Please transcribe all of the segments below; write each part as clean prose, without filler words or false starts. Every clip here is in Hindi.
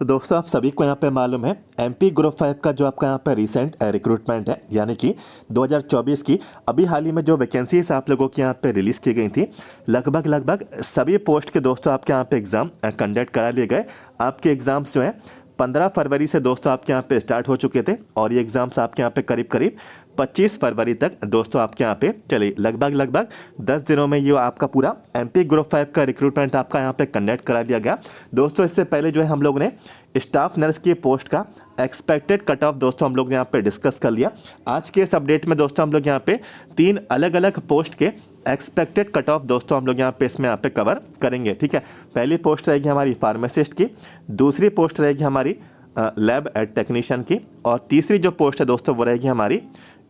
दोस्तों आप सभी को यहाँ पे मालूम है एमपी ग्रुप 5 का जो आपका यहाँ पे रिसेंट रिक्रूटमेंट है यानी कि 2024 की अभी हाल ही में जो वैकेंसीज आप लोगों की यहाँ पे रिलीज़ की गई थी लगभग सभी पोस्ट के दोस्तों आपके यहाँ पे एग्ज़ाम कंडक्ट करा लिए गए। आपके एग्ज़ाम्स जो हैं 15 फरवरी से दोस्तों आपके यहाँ पे स्टार्ट हो चुके थे और ये एग्ज़ाम्स आपके यहाँ पे करीब 25 फरवरी तक दोस्तों आपके यहाँ पे चले। लगभग 10 दिनों में ये आपका पूरा एमपी ग्रुप 5 का रिक्रूटमेंट आपका यहाँ पे कंडक्ट करा लिया गया। दोस्तों इससे पहले जो है हम लोग ने स्टाफ नर्स की पोस्ट का एक्सपेक्टेड कट ऑफ दोस्तों हम लोग ने यहाँ पे डिस्कस कर लिया। आज के इस अपडेट में दोस्तों हम लोग यहाँ पे 3 अलग पोस्ट के एक्सपेक्टेड कट ऑफ दोस्तों हम लोग यहाँ पे इसमें यहाँ पे कवर करेंगे। ठीक है, पहली पोस्ट रहेगी हमारी फार्मासिस्ट की, दूसरी पोस्ट रहेगी हमारी लैब टेक्नीशियन की और तीसरी जो पोस्ट है दोस्तों वो रहेगी हमारी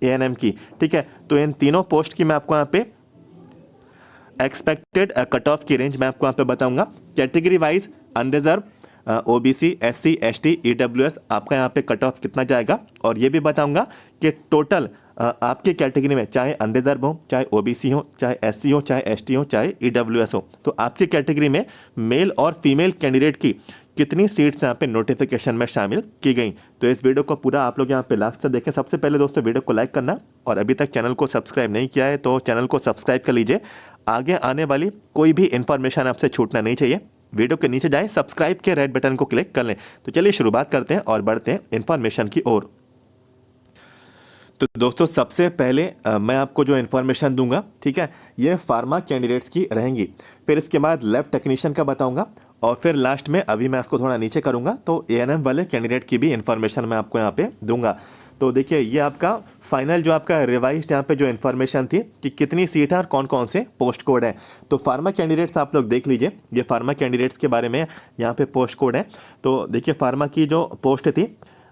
एएनएम की। ठीक है, तो इन तीनों पोस्ट की मैं आपको यहाँ पे एक्सपेक्टेड कट ऑफ की रेंज मैं आपको यहाँ पे बताऊंगा। Category wise unreserved, OBC, SC, ST, EWS आपका यहाँ पे कट ऑफ कितना जाएगा और ये भी बताऊंगा कि टोटल आपकी कैटेगरी में चाहे अनरिजर्व हो, चाहे ओबीसी हो, चाहे एससी हो, चाहे एसटी हो, चाहे ईडब्ल्यूएस हो, तो आपकी कैटेगरी में मेल और फीमेल कैंडिडेट की कितनी सीट्स यहाँ पे नोटिफिकेशन में शामिल की गई। तो इस वीडियो को पूरा आप लोग यहाँ पे लास्ट से देखें। सबसे पहले दोस्तों वीडियो को लाइक करना और अभी तक चैनल को सब्सक्राइब नहीं किया है तो चैनल को सब्सक्राइब कर लीजिए। आगे आने वाली कोई भी इन्फॉर्मेशन आपसे छूटना नहीं चाहिए। वीडियो के नीचे जाएं, सब्सक्राइब के रेड बटन को क्लिक कर लें। तो चलिए शुरुआत करते हैं और बढ़ते हैं इन्फॉर्मेशन की ओर। तो दोस्तों सबसे पहले मैं आपको जो इन्फॉर्मेशन दूंगा, ठीक है, ये फार्मा कैंडिडेट्स की रहेंगी, फिर इसके बाद लैब टेक्नीशियन का बताऊंगा और फिर लास्ट में अभी मैं इसको थोड़ा नीचे करूंगा तो एएनएम वाले कैंडिडेट की भी इन्फॉर्मेशन मैं आपको यहाँ पे दूंगा। तो देखिए ये आपका फाइनल जो आपका रिवाइज्ड यहाँ पे जो इन्फॉर्मेशन थी कि कितनी सीट है और कौन कौन से पोस्ट कोड है। तो फार्मा कैंडिडेट्स आप लोग देख लीजिए, ये फार्मा कैंडिडेट्स के बारे में यहाँ पे पोस्ट कोड है। तो देखिए फार्मा की जो पोस्ट थी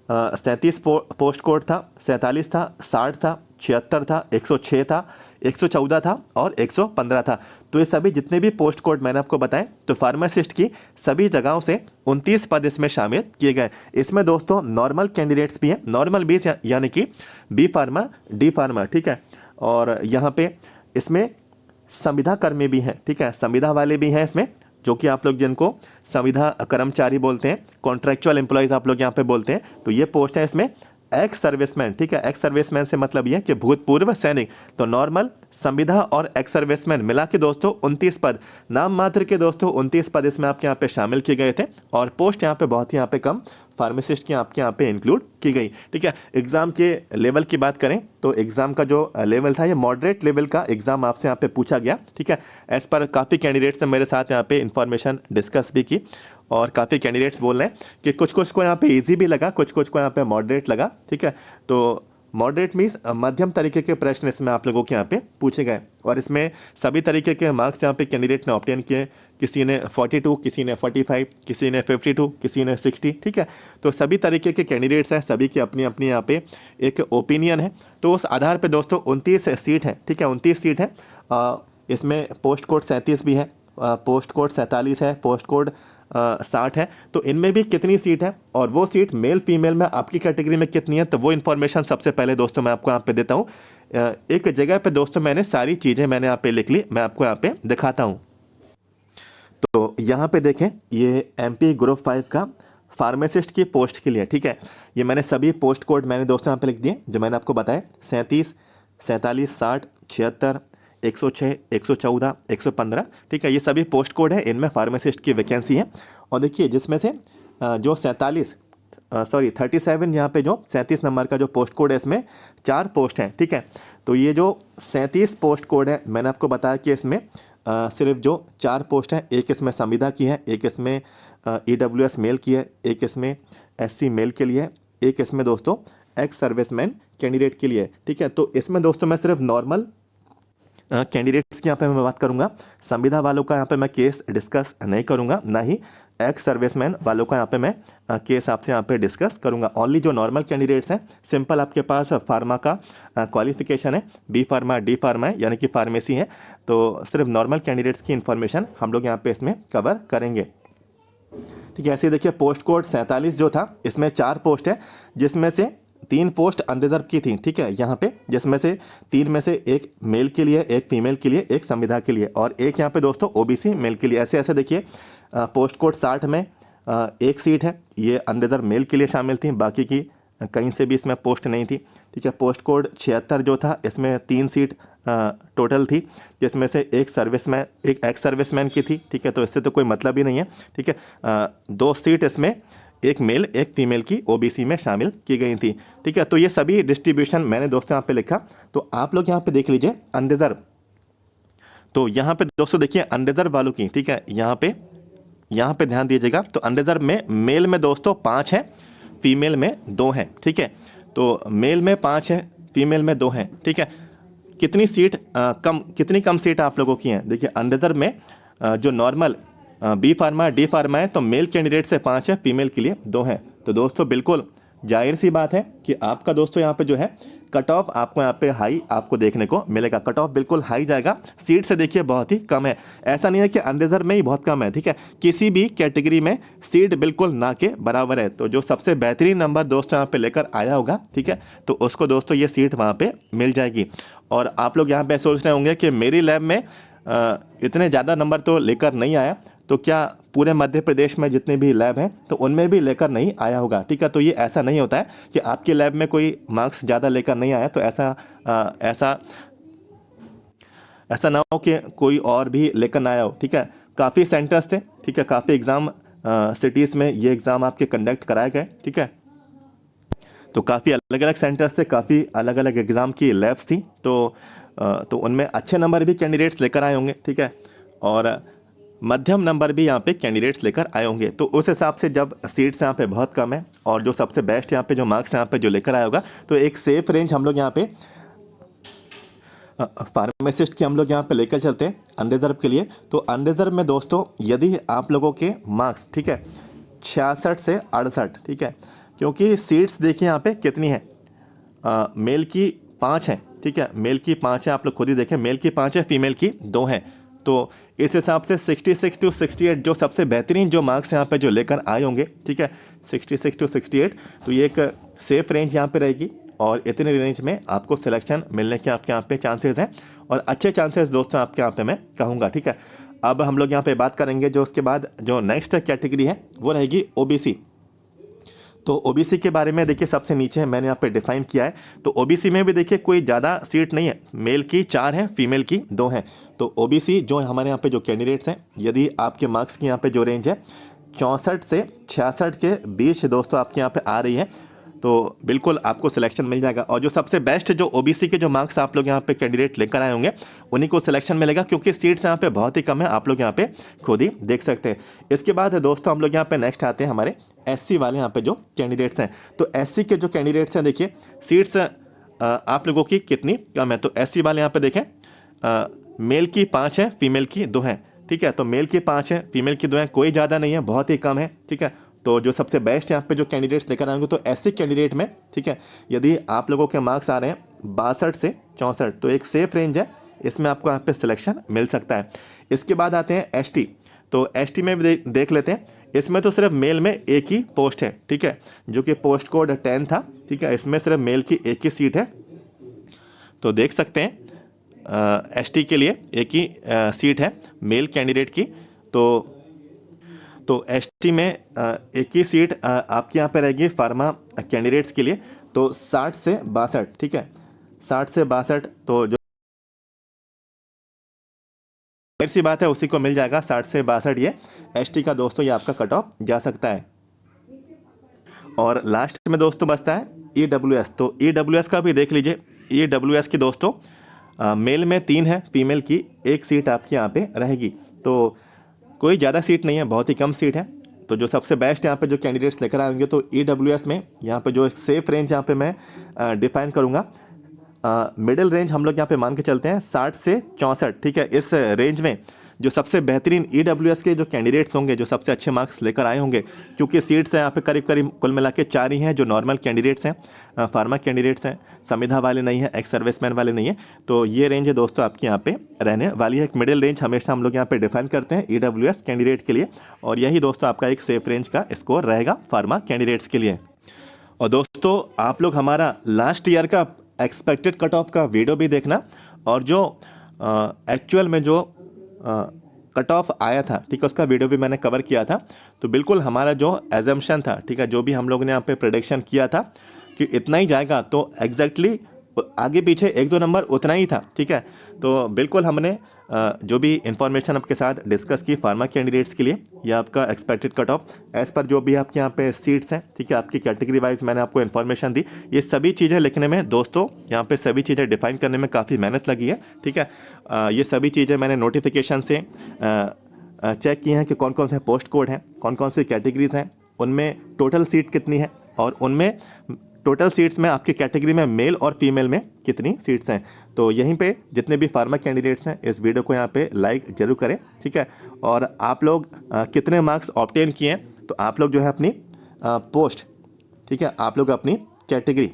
37 पोस्ट कोड था, 47 था, 60 था, 76 था, 106 था, 114 था और 115 था। तो ये सभी जितने भी पोस्ट कोड मैंने आपको बताए तो फार्मासिस्ट की सभी जगहों से 29 पद इसमें शामिल किए गए। इसमें दोस्तों नॉर्मल कैंडिडेट्स भी हैं, नॉर्मल बी यानी कि बी फार्मा, डी फार्मा, ठीक है, और यहाँ पे इसमें संविदा कर्मी भी हैं, ठीक है, संविदा वाले भी हैं इसमें, जो कि आप लोग जिनको संविदा कर्मचारी बोलते हैं, कॉन्ट्रैक्चुअल एम्प्लॉयज़ आप लोग यहाँ पे बोलते हैं। तो ये पोस्ट है इसमें एक्स सर्विसमैन, ठीक है, एक्स सर्विसमैन से मतलब ये कि भूतपूर्व सैनिक। तो नॉर्मल, संविदा और एक्स सर्विसमैन मिला के दोस्तों 29 पद, नाम मात्र के दोस्तों 29 पद इसमें आपके यहाँ पे शामिल किए गए थे और पोस्ट यहाँ पे बहुत ही यहाँ पे कम फार्मासिस्ट की आपके यहाँ पे इंक्लूड की गई। ठीक है, एग्जाम के लेवल की बात करें तो एग्जाम का जो लेवल था ये मॉडरेट लेवल का एग्जाम आपसे यहाँ पे पूछा गया। ठीक है, एज पर काफ़ी कैंडिडेट्स ने मेरे साथ यहाँ पे इन्फॉर्मेशन डिस्कस भी की और काफ़ी कैंडिडेट्स बोल रहे हैं कि कुछ को यहाँ पे इजी भी लगा, कुछ को यहाँ पे मॉडरेट लगा। ठीक है, तो मॉडरेट मीन्स मध्यम तरीके के प्रश्न इसमें आप लोगों के यहाँ पे पूछे गए और इसमें सभी तरीके के मार्क्स यहाँ पे कैंडिडेट ने ऑब्टेन किए। किसी ने 42, किसी ने 45, किसी ने 52, किसी ने 60। ठीक है, तो सभी तरीके के कैंडिडेट्स हैं, सभी की अपनी अपनी यहाँ पे एक ओपिनियन है। तो उस आधार पे दोस्तों 29 सीट है, ठीक है, 29 सीट है। इसमें पोस्ट कोड 37 भी है, पोस्ट कोड 47 है, पोस्ट कोड 60 है। तो इनमें भी कितनी सीट है और वो सीट मेल फीमेल में आपकी कैटेगरी में कितनी है, तो वो इन्फॉर्मेशन सबसे पहले दोस्तों मैं आपको यहाँ पे देता हूँ। एक जगह पे दोस्तों मैंने सारी चीज़ें मैंने यहाँ पे लिख ली, मैं आपको यहाँ पे दिखाता हूँ। तो यहाँ पे देखें ये एमपी ग्रुप 5 का फार्मासिस्ट की पोस्ट के लिए, ठीक है, ये मैंने सभी पोस्ट कोड मैंने दोस्तों यहाँ पे लिख दिए जो मैंने आपको बताया, 37, 47, 60, 76, 106, 114, 115। ठीक है, ये सभी पोस्ट कोड है, इनमें फार्मासिस्ट की वैकेंसी है। और देखिए जिसमें से जो 37 यहाँ पे जो 37 नंबर का जो पोस्ट कोड है इसमें 4 पोस्ट हैं। ठीक है, तो ये जो 37 पोस्ट कोड है मैंने आपको बताया कि इसमें सिर्फ जो 4 पोस्ट हैं, एक इसमें संविदा की है, एक इसमें ईडब्ल्यूएस मेल की है, एक इसमें एससी मेल के लिए, एक इसमें दोस्तों एक्स सर्विसमैन कैंडिडेट के लिए। ठीक है, तो इसमें दोस्तों मैं सिर्फ नॉर्मल कैंडिडेट्स की यहाँ पे मैं बात करूँगा, संविदा वालों का यहाँ पे मैं केस डिस्कस नहीं करूँगा, ना ही एक्स सर्विसमैन वालों का यहाँ पे मैं केस आपसे यहाँ पे डिस्कस करूँगा। ओनली जो नॉर्मल कैंडिडेट्स हैं, सिंपल आपके पास फार्मा का क्वालिफिकेशन है, बी फार्मा, डी फार्मा है यानी कि फार्मेसी है, तो सिर्फ नॉर्मल कैंडिडेट्स की इन्फॉर्मेशन हम लोग यहाँ पे इसमें कवर करेंगे। ठीक है, ऐसे देखिए पोस्ट कोड 47 जो था इसमें 4 पोस्ट है, जिसमें से 3 पोस्ट अनरिजर्व की थी। ठीक है, यहाँ पे जिसमें से 3 में से एक मेल के लिए, एक फीमेल के लिए, एक संविदा के लिए और एक यहाँ पे दोस्तों ओबीसी मेल के लिए। ऐसे ऐसे देखिए पोस्ट कोड 60 में एक सीट है ये अनरिजर्व मेल के लिए शामिल थी, बाकी की कहीं से भी इसमें पोस्ट नहीं थी। ठीक है, पोस्ट कोड 76 जो था इसमें 3 सीट टोटल थी, जिसमें से एक सर्विसमैन एक एक्स सर्विसमैन की थी। ठीक है, तो इससे तो कोई मतलब ही नहीं है। ठीक है, 2 सीट इसमें एक मेल एक फीमेल की ओबीसी में शामिल की गई थी। ठीक है, तो ये सभी डिस्ट्रीब्यूशन मैंने दोस्तों यहाँ पे लिखा, तो आप लोग यहाँ पे देख लीजिए अनरिजर्व। तो यहाँ पे दोस्तों देखिए अनरिजर्व वालों की, ठीक है, यहाँ पे ध्यान दीजिएगा। तो अनरिजर्व में मेल में दोस्तों 5 हैं, फीमेल में 2 हैं। ठीक है, तो मेल में 5 है, फीमेल में 2 हैं। ठीक है, कितनी कम सीट आप लोगों की हैं? देखिए अनरिजर्व में जो normal B pharma D pharma है, तो मेल कैंडिडेट से 5 है, फीमेल के लिए 2 हैं। तो दोस्तों बिल्कुल जाहिर सी बात है कि आपका दोस्तों यहाँ पे जो है कट ऑफ आपको यहाँ पे हाई आपको देखने को मिलेगा। कट ऑफ बिल्कुल हाई जाएगा, सीट से देखिए बहुत ही कम है। ऐसा नहीं है कि अनरिजर्व में ही बहुत कम है। ठीक है, किसी भी कैटेगरी में सीट बिल्कुल ना के बराबर है। तो जो सबसे बेहतरीन नंबर दोस्तों यहाँ पे लेकर आया होगा, ठीक है, तो उसको दोस्तों ये सीट वहाँ पे मिल जाएगी। और आप लोग यहाँ पे सोच रहे होंगे कि मेरी लैब में इतने ज़्यादा नंबर तो लेकर नहीं आया, तो क्या पूरे मध्य प्रदेश में जितने भी लैब हैं तो उनमें भी लेकर नहीं आया होगा? ठीक है, तो ये ऐसा नहीं होता है कि आपके लैब में कोई मार्क्स ज़्यादा लेकर नहीं आया तो ऐसा ना हो कि कोई और भी लेकर ना आया हो। ठीक है, काफ़ी सेंटर्स थे, ठीक है, काफ़ी एग्ज़ाम सिटीज़ में ये एग्ज़ाम आपके कंडक्ट कराए गए। ठीक है, तो काफ़ी अलग अलग सेंटर्स थे, काफ़ी अलग अलग एग्ज़ाम की लैब्स थी, तो उनमें अच्छे नंबर भी कैंडिडेट्स लेकर आए होंगे। ठीक है, और मध्यम नंबर भी यहाँ पे कैंडिडेट्स लेकर आए होंगे। तो उस हिसाब से जब सीट्स यहाँ पे बहुत कम है और जो सबसे बेस्ट यहाँ पे जो मार्क्स यहाँ पे जो लेकर आया होगा, तो एक सेफ रेंज हम लोग यहाँ पे फार्मासिस्ट की हम लोग यहाँ पे लेकर चलते हैं अनरिजर्व के लिए। तो अनरिजर्व में दोस्तों यदि आप लोगों के मार्क्स, ठीक है, 66 से 68, ठीक है, क्योंकि सीट्स देखिए यहाँ पे कितनी है, मेल की 5 है। ठीक है, मेल की 5 है, आप लोग खुद ही देखें, मेल की 5 है, फीमेल की 2 है। तो इस हिसाब से 66 टू 68 जो सबसे बेहतरीन जो मार्क्स यहाँ पे जो लेकर आए होंगे, ठीक है, 66 टू 68, तो ये एक सेफ रेंज यहाँ पे रहेगी और इतने रेंज में आपको सिलेक्शन मिलने के आपके यहाँ पे चांसेस हैं और अच्छे चांसेस दोस्तों आपके यहाँ पे मैं कहूँगा। ठीक है, अब हम लोग यहाँ पे बात करेंगे जो उसके बाद जो नेक्स्ट कैटेगरी है वो रहेगी ओबीसी। तो ओबीसी के बारे में देखिए सबसे नीचे मैंने यहाँ पे डिफाइन किया है। तो ओबीसी में भी देखिए कोई ज़्यादा सीट नहीं है, मेल की 4 हैं, फीमेल की 2 हैं। तो ओबीसी जो हमारे यहाँ पे जो कैंडिडेट्स हैं, यदि आपके मार्क्स की यहाँ पे जो रेंज है 64 से 66 के बीच दोस्तों आपके यहाँ पे आ रही है, तो बिल्कुल आपको सिलेक्शन मिल जाएगा। और जो सबसे बेस्ट जो ओबीसी के जो मार्क्स आप लोग यहाँ पे कैंडिडेट लेकर आए होंगे उन्हीं को सिलेक्शन मिलेगा, क्योंकि सीट्स यहाँ पे बहुत ही कम है, आप लोग यहाँ पे खुद ही देख सकते हैं। इसके बाद दोस्तों हम लोग यहाँ पे नेक्स्ट आते हैं हमारे एससी वाले यहाँ पे जो कैंडिडेट्स हैं। तो एससी के जो कैंडिडेट्स हैं देखिए सीट्स आप लोगों की कितनी कम है। तो एससी वाले यहाँ पे देखें, मेल की 5 है, फीमेल की 2 हैं। ठीक है, तो मेल की 5 है, फीमेल की 2 हैं, कोई ज़्यादा नहीं है, बहुत ही कम है। ठीक है, तो जो सबसे बेस्ट यहाँ पे जो कैंडिडेट्स लेकर आएंगे तो एससी कैंडिडेट में, ठीक है, यदि आप लोगों के मार्क्स आ रहे हैं 62 से 64, तो एक सेफ रेंज है, इसमें आपको यहाँ पे सिलेक्शन मिल सकता है। इसके बाद आते हैं एसटी। तो एसटी में भी देख लेते हैं, इसमें तो सिर्फ मेल में एक ही पोस्ट है। ठीक है, जो कि पोस्ट कोड 10 था। ठीक है, इसमें सिर्फ मेल की एक ही सीट है, तो देख सकते हैं एसटी के लिए एक ही सीट है मेल कैंडिडेट की। तो एसटी में एक ही सीट आपके यहाँ पे रहेगी फार्मा कैंडिडेट्स के लिए। तो 60 से 62, ठीक है, 60 से 62, तो जो सी बात है उसी को मिल जाएगा 60 से 62। ये एसटी का दोस्तों ये आपका कट ऑफ जा सकता है। और लास्ट में दोस्तों बचता है ईडब्ल्यूएस। तो ईडब्ल्यूएस का भी देख लीजिए। ईडब्ल्यूएस की दोस्तों मेल में 3 है, फीमेल की 1 सीट आपकी यहाँ पे रहेगी। तो कोई ज़्यादा सीट नहीं है, बहुत ही कम सीट है। तो जो सबसे बेस्ट यहाँ पे जो कैंडिडेट्स लेकर आएंगे तो ईडब्ल्यूएस में यहाँ पे जो सेफ रेंज यहाँ पे मैं डिफाइन करूँगा, मिडिल रेंज हम लोग यहाँ पे मान के चलते हैं 60 से 64। ठीक है, इस रेंज में जो सबसे बेहतरीन ईडब्ल्यूएस के जो कैंडिडेट्स होंगे, जो सबसे अच्छे मार्क्स लेकर आए होंगे, क्योंकि सीट्स हैं यहाँ पे करीब करीब कुल मिला के 4 ही हैं जो नॉर्मल कैंडिडेट्स हैं, फार्मा कैंडिडेट्स हैं, संविधा वाले नहीं हैं, एक्स सर्विसमैन वाले नहीं हैं। तो ये रेंज है दोस्तों आपकी यहाँ पे रहने वाली है। एक मिडिल रेंज हमेशा हम लोग यहाँ पे डिफाइन करते हैं ईडब्ल्यूएस कैंडिडेट के लिए, और यही दोस्तों आपका एक सेफ रेंज का स्कोर रहेगा फार्मा कैंडिडेट्स के लिए। और दोस्तों आप लोग हमारा लास्ट ईयर का एक्सपेक्टेड कट ऑफ का वीडियो भी देखना, और जो एक्चुअल में जो कट ऑफ आया था, ठीक है, उसका वीडियो भी मैंने कवर किया था। तो बिल्कुल हमारा जो एजम्पशन था, ठीक है, जो भी हम लोग ने यहाँ पे प्रेडिक्शन किया था कि इतना ही जाएगा, तो एग्जैक्टली आगे पीछे 1-2 नंबर उतना ही था, ठीक है। तो बिल्कुल हमने जो भी इंफॉर्मेशन आपके साथ डिस्कस की फार्मा कैंडिडेट्स के लिए, ये आपका expected cut of as per जो भी आपके यहाँ पे सीट्स हैं, ठीक है, आपकी कैटेगरी वाइज मैंने आपको इन्फॉर्मेशन दी। ये सभी चीज़ें लिखने में दोस्तों, यहाँ पे सभी चीज़ें डिफाइन करने में काफ़ी मेहनत लगी है, ठीक है। ये सभी चीज़ें मैंने नोटिफिकेशन से चेक किए हैं कि कौन कौन से पोस्ट कोड हैं, कौन कौन सी कैटेगरीज हैं, उनमें टोटल सीट कितनी है, और उनमें टोटल सीट्स में आपकी कैटेगरी में मेल और फीमेल में कितनी सीट्स हैं। तो यहीं पे जितने भी फार्मा कैंडिडेट्स हैं इस वीडियो को यहाँ पे लाइक जरूर करें, ठीक है। और आप लोग कितने मार्क्स ऑब्टेन किए हैं, तो आप लोग जो है अपनी पोस्ट, ठीक है, आप लोग अपनी कैटेगरी,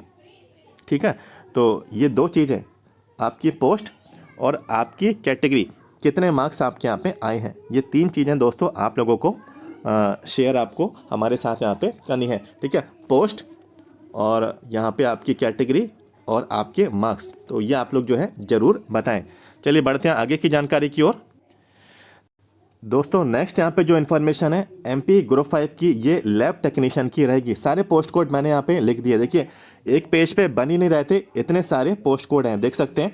ठीक है, तो ये 2 चीज़ें, आपकी पोस्ट और आपकी कैटेगरी, कितने मार्क्स आपके यहाँ पे आए हैं, ये 3 चीज़ें दोस्तों आप लोगों को शेयर आपको हमारे साथ यहाँ पे करनी है, ठीक है। पोस्ट और यहाँ पे आपकी कैटेगरी और आपके मार्क्स, तो ये आप लोग जो है ज़रूर बताएं। चलिए बढ़ते हैं आगे की जानकारी की ओर। दोस्तों नेक्स्ट यहाँ पे जो इन्फॉर्मेशन है एमपी ग्रुप 5 की, ये लैब टेक्नीशियन की रहेगी। सारे पोस्ट कोड मैंने यहाँ पे लिख दिए, देखिए एक पेज पे बन ही नहीं रहते, इतने सारे पोस्ट कोड हैं, देख सकते हैं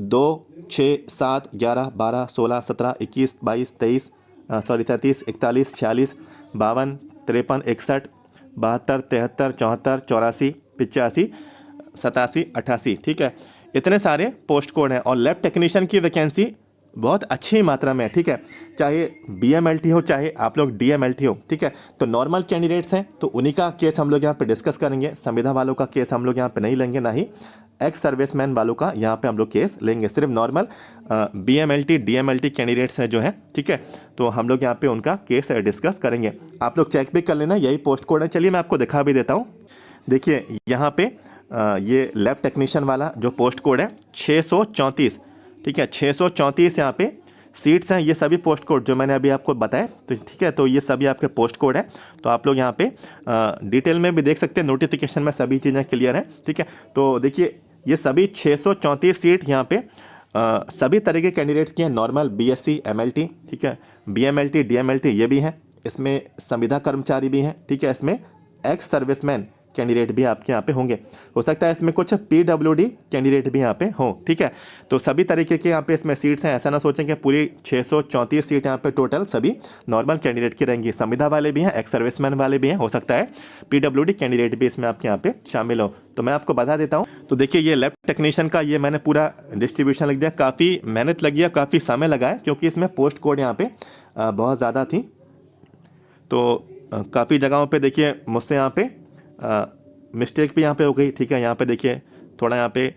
2, 6, 7, 11, 12, 16, 17, 21, 22, 23, 33, 41, 46, 52, 53, 61, 72, 73, 74, 84, 85, 87, 88, ठीक है, इतने सारे पोस्ट कोड हैं। और लैब टेक्नीशियन की वैकेंसी बहुत अच्छी मात्रा में है, ठीक है, चाहे BMLT हो चाहे आप लोग DMLT हो, ठीक है। तो नॉर्मल कैंडिडेट्स हैं तो उन्हीं का केस हम लोग यहाँ पे डिस्कस करेंगे, संविदा वालों का केस हम लोग यहाँ पे नहीं लेंगे, ना ही एक्स सर्विसमैन वालों का यहाँ पे हम लोग केस लेंगे। सिर्फ नॉर्मल BMLT DMLT कैंडिडेट्स हैं जो हैं, ठीक है, तो हम लोग यहाँ पे उनका केस डिस्कस करेंगे। आप लोग चेक भी कर लेना, यही पोस्ट कोड है। चलिए मैं आपको दिखा भी देता हूँ, देखिए यहाँ पे ये लैब टेक्नीशियन वाला जो पोस्ट कोड है 634, ठीक है, 634 यहाँ पे सीट्स हैं। ये सभी पोस्ट कोड जो मैंने अभी आपको बताया, तो ठीक है, तो ये सभी आपके पोस्ट कोड है। तो आप लोग यहाँ पे डिटेल में भी देख सकते हैं, नोटिफिकेशन में सभी चीज़ें क्लियर हैं, ठीक है। तो देखिए ये सभी 634 सीट यहाँ पे सभी तरह के कैंडिडेट्स की हैं, नॉर्मल BSc MLT, ठीक है, BMLT DMLT ये भी हैं, इसमें संविदा कर्मचारी भी हैं, ठीक है, इसमें एक्स सर्विसमैन कैंडिडेट भी आपके यहाँ पे होंगे, हो सकता है इसमें कुछ PWD कैंडिडेट भी यहाँ पे हों, ठीक है। तो सभी तरीके के यहाँ पे इसमें सीट्स हैं, ऐसा ना सोचें कि पूरी 634 सीट यहाँ पे टोटल सभी नॉर्मल कैंडिडेट की रहेंगी, संविदा वाले भी हैं, एक्स सर्विसमैन वाले भी हैं, हो सकता है PWD कैंडिडेट भी इसमें आपके यहाँ पे शामिल हो। तो मैं आपको बता देता हूँ, तो देखिए ये लैब टेक्नीशियन का ये मैंने पूरा डिस्ट्रीब्यूशन लिख दिया, काफ़ी मेहनत लगी है, काफ़ी समय लगा है, क्योंकि इसमें पोस्ट कोड यहाँ पे बहुत ज़्यादा थी। तो काफ़ी जगहों पे देखिए मुझसे यहाँ पे मिस्टेक भी यहाँ पे हो गई, ठीक है, यहाँ पे देखिए थोड़ा यहाँ पे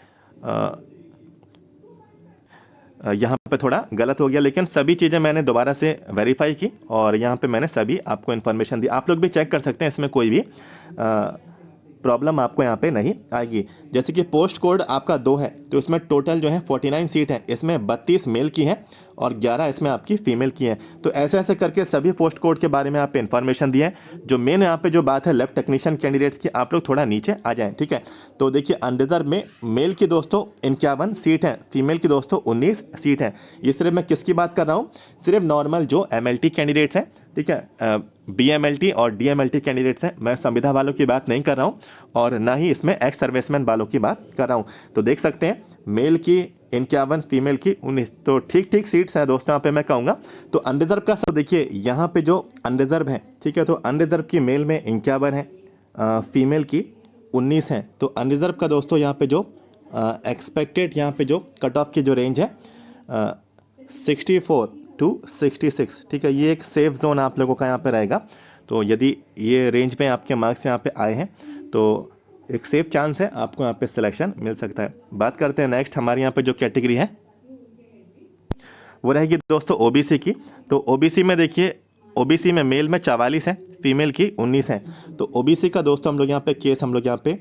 थोड़ा गलत हो गया, लेकिन सभी चीज़ें मैंने दोबारा से वेरीफाई की और यहाँ पे मैंने सभी आपको इन्फॉर्मेशन दी। आप लोग भी चेक कर सकते हैं, इसमें कोई भी प्रॉब्लम आपको यहाँ पे नहीं आएगी। जैसे कि पोस्ट कोड आपका 2 है, तो इसमें टोटल जो है 49 सीट है, इसमें 32 मेल की हैं और 11 इसमें आपकी फीमेल की हैं। तो ऐसे ऐसे करके सभी पोस्ट कोड के बारे में आप पे इन्फॉर्मेशन दी है। जो मेन यहाँ पे जो बात है लैब टेक्नीशियन कैंडिडेट्स की, आप लोग थोड़ा नीचे आ जाएँ, ठीक है। तो देखिए अनरिजर्व में मेल की दोस्तों 51 सीट हैं, फीमेल की दोस्तों 19 सीट हैं। ये सिर्फ मैं किसकी बात कर रहा हूँ, सिर्फ नॉर्मल जो MLT कैंडिडेट्स हैं, ठीक है, BMLT और DMLT कैंडिडेट्स हैं, मैं संविदा वालों की बात नहीं कर रहा हूँ और ना ही इसमें एक्स सर्विसमैन वालों की बात कर रहा हूँ। तो देख सकते हैं मेल की 51, फीमेल की 19, तो ठीक ठीक सीट्स हैं दोस्तों यहाँ पे मैं कहूँगा। तो अनरिजर्व का सब देखिए यहाँ पे जो अनरिजर्व है, ठीक है, तो अनरिजर्व की मेल में 51 है, फीमेल की 19 है। तो अनरिजर्व का दोस्तों यहाँ पे जो एक्सपेक्टेड यहाँ पे जो कट ऑफ की जो रेंज है 64 to 66, ठीक है, ये एक सेफ जोन आप लोगों का यहाँ पे रहेगा। तो यदि ये रेंज में आपके मार्क्स यहाँ पे आए हैं तो एक सेफ चांस है आपको यहाँ पे सिलेक्शन मिल सकता है। बात करते हैं नेक्स्ट हमारे यहाँ पे जो कैटेगरी है वो रहेगी दोस्तों OBC की। तो OBC में देखिए, OBC में मेल में 44 है, फीमेल की 19 है। तो OBC का दोस्तों हम लोग यहाँ पे केस हम लोग यहाँ पे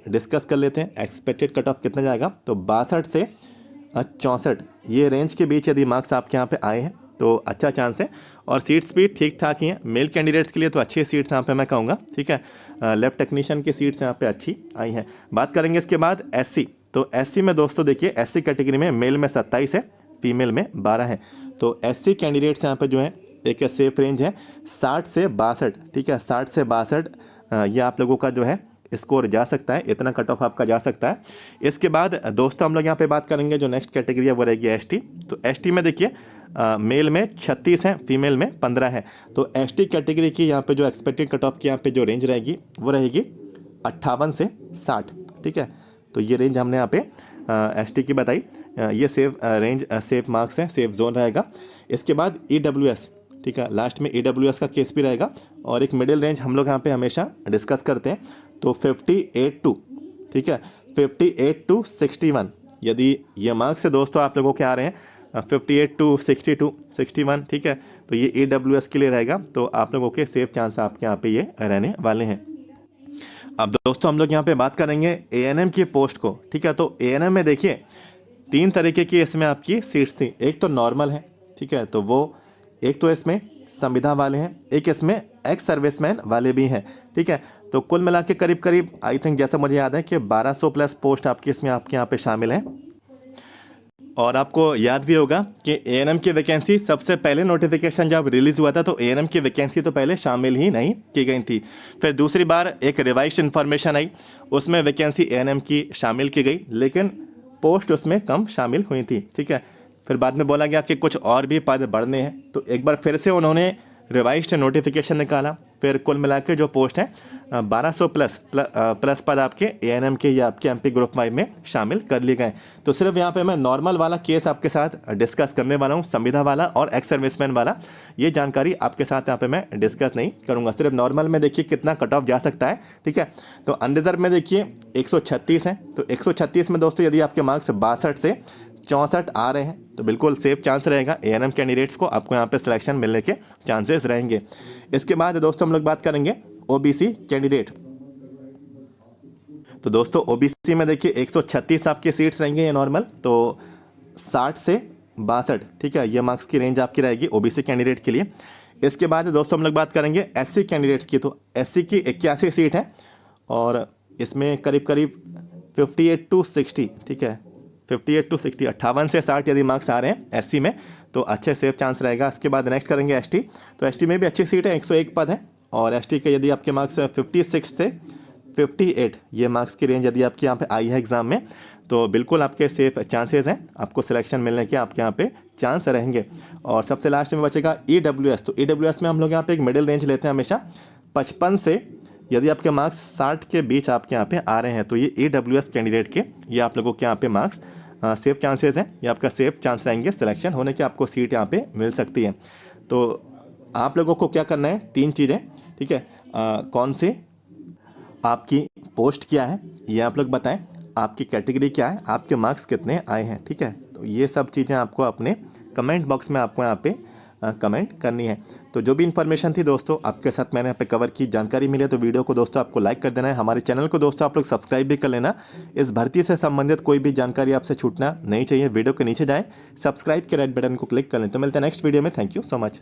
डिस्कस कर लेते हैं। एक्सपेक्टेड कट ऑफ कितना जाएगा, तो 62 से 64 ये रेंज के बीच यदि मार्क्स आपके यहाँ पे आए हैं तो अच्छा चांस है। और सीट्स भी ठीक ठाक ही हैं मेल कैंडिडेट्स के लिए, तो अच्छी सीट्स यहाँ पे मैं कहूँगा, ठीक है। लैब टेक्नीशियन की सीट्स यहाँ पे अच्छी आई हैं। बात करेंगे इसके बाद SC। तो SC में दोस्तों देखिए SC कैटेगरी में मेल में 27 है, फीमेल में 12 है। तो SC कैंडिडेट्स यहाँ पे जो है एक सेफ रेंज है 60 से 62, ठीक है, 60 से 62 ये आप लोगों का जो है स्कोर जा सकता है, इतना कट ऑफ आपका जा सकता है। इसके बाद दोस्तों हम लोग यहाँ पे बात करेंगे जो नेक्स्ट कैटेगरी है वो रहेगी ST। तो ST में देखिए मेल में 36 है, फीमेल में 15 है। तो ST कैटेगरी की यहाँ पे जो एक्सपेक्टेड कट ऑफ की यहाँ पे जो रेंज रहेगी वो रहेगी 58 से 60, ठीक है। तो ये रेंज हमने यहाँ पे ST की बताई। ये सेफ रेंज सेफ मार्क्स है, सेफ जोन रहेगा। इसके बाद EWS, ठीक है, लास्ट में EWS का केस भी रहेगा। और एक मिडिल रेंज हम लोग यहाँ पे हमेशा डिस्कस करते हैं, तो 58 टू, ठीक है, 58 टू 61। यदि ये मार्क्स से दोस्तों आप लोगों के आ रहे हैं 58 टू 62, 61, ठीक है, तो ये EWS के लिए रहेगा। तो आप लोगों के सेफ चांस आपके यहाँ पे ये रहने वाले हैं। अब दोस्तों हम लोग यहाँ पे बात करेंगे ANM की पोस्ट को, ठीक है। तो ANM में देखिए 3 तरीके की इसमें आपकी सीट्स थी। एक तो नॉर्मल है, ठीक है, तो वो एक तो इसमें संविदा वाले हैं, एक इसमें एक्स सर्विसमैन वाले भी हैं, ठीक है। तो कुल मिला के करीब करीब आई थिंक जैसा मुझे याद है कि 1200 प्लस पोस्ट आपकी इसमें आपके यहाँ पे शामिल हैं। और आपको याद भी होगा कि ANM की वैकेंसी सबसे पहले नोटिफिकेशन जब रिलीज़ हुआ था तो ANM की वैकेंसी तो पहले शामिल ही नहीं की गई थी। फिर दूसरी बार एक रिवाइज्ड इन्फॉर्मेशन आई, उसमें वैकेंसी ANM की शामिल की गई, लेकिन पोस्ट उसमें कम शामिल हुई थी, ठीक है। फिर बाद में बोला गया कि कुछ और भी पद बढ़ने हैं, तो एक बार फिर से उन्होंने रिवाइज्ड नोटिफिकेशन निकाला। फिर कुल मिला के जो पोस्ट है 1200 प्लस पद आपके ANM के या आपके MP ग्रुप 5 में शामिल कर लिए गए। तो सिर्फ यहाँ पे मैं नॉर्मल वाला केस आपके साथ डिस्कस करने वाला हूँ, संविदा वाला और एक्स सर्विसमैन वाला ये जानकारी आपके साथ यहाँ पे मैं डिस्कस नहीं करूँगा। सिर्फ नॉर्मल में देखिए कितना कट ऑफ जा सकता है, ठीक है। तो अनरिजर्व में देखिए 136 है, तो 136 में दोस्तों यदि आपके मार्क्स 62 से 64 आ रहे हैं तो बिल्कुल सेफ चांस रहेगा ANM कैंडिडेट्स को, आपको यहाँ पे सिलेक्शन मिलने के चांसेस रहेंगे। इसके बाद दोस्तों हम लोग बात करेंगे OBC कैंडिडेट। तो दोस्तों OBC में देखिए 136 आपकी सीट्स रहेंगे ये नॉर्मल, तो 60 से 62, ठीक है, ये मार्क्स की रेंज आपकी रहेगी OBC कैंडिडेट के लिए। इसके बाद दोस्तों हम लोग बात करेंगे SC कैंडिडेट्स की। तो SC की 81 सीट है और इसमें करीब करीब 58 टू 60, ठीक है, 58 टू 60, 58 से 60 यदि मार्क्स आ रहे हैं SC में तो अच्छे सेफ चांस रहेगा। इसके बाद नेक्स्ट करेंगे ST। तो ST में भी अच्छी सीट है, 101 पद है। और ST के यदि आपके मार्क्स 56 से 58 ये मार्क्स की रेंज यदि आपके यहाँ पे आई है एग्जाम में तो बिल्कुल आपके सेफ चांसेस हैं, आपको सिलेक्शन मिलने के आपके यहाँ पे चांस रहेंगे। और सबसे लास्ट में बचेगा EWS। तो EWS में हम लोग यहाँ पे एक मिडिल रेंज लेते हैं हमेशा 55 से, यदि आपके मार्क्स 60 के बीच आपके यहाँ पे आ रहे हैं तो ये EWS कैंडिडेट के ये आप लोगों के यहाँ पे मार्क्स सेफ चांसेस हैं, ये आपका सेफ चांस रहेंगे सिलेक्शन होने के, आपको सीट यहाँ पे मिल सकती है। तो आप लोगों को क्या करना है, 3 चीज़ें, ठीक है। कौन से आपकी पोस्ट क्या है ये आप लोग बताएं, आपकी कैटेगरी क्या है, आपके मार्क्स कितने आए हैं, ठीक है। तो ये सब चीज़ें आपको अपने कमेंट बॉक्स में आपको यहाँ पे कमेंट करनी है। तो जो भी इन्फॉर्मेशन थी दोस्तों आपके साथ मैंने यहाँ पे कवर की, जानकारी मिले तो वीडियो को दोस्तों आपको लाइक कर देना है। हमारे चैनल को दोस्तों आप लोग सब्सक्राइब भी कर लेना। इस भर्ती से संबंधित कोई भी जानकारी आपसे छूटना नहीं चाहिए। वीडियो के नीचे जाएं, सब्सक्राइब के रेड बटन को क्लिक कर लें। तो मिलते हैं नेक्स्ट वीडियो में। Thank you so much.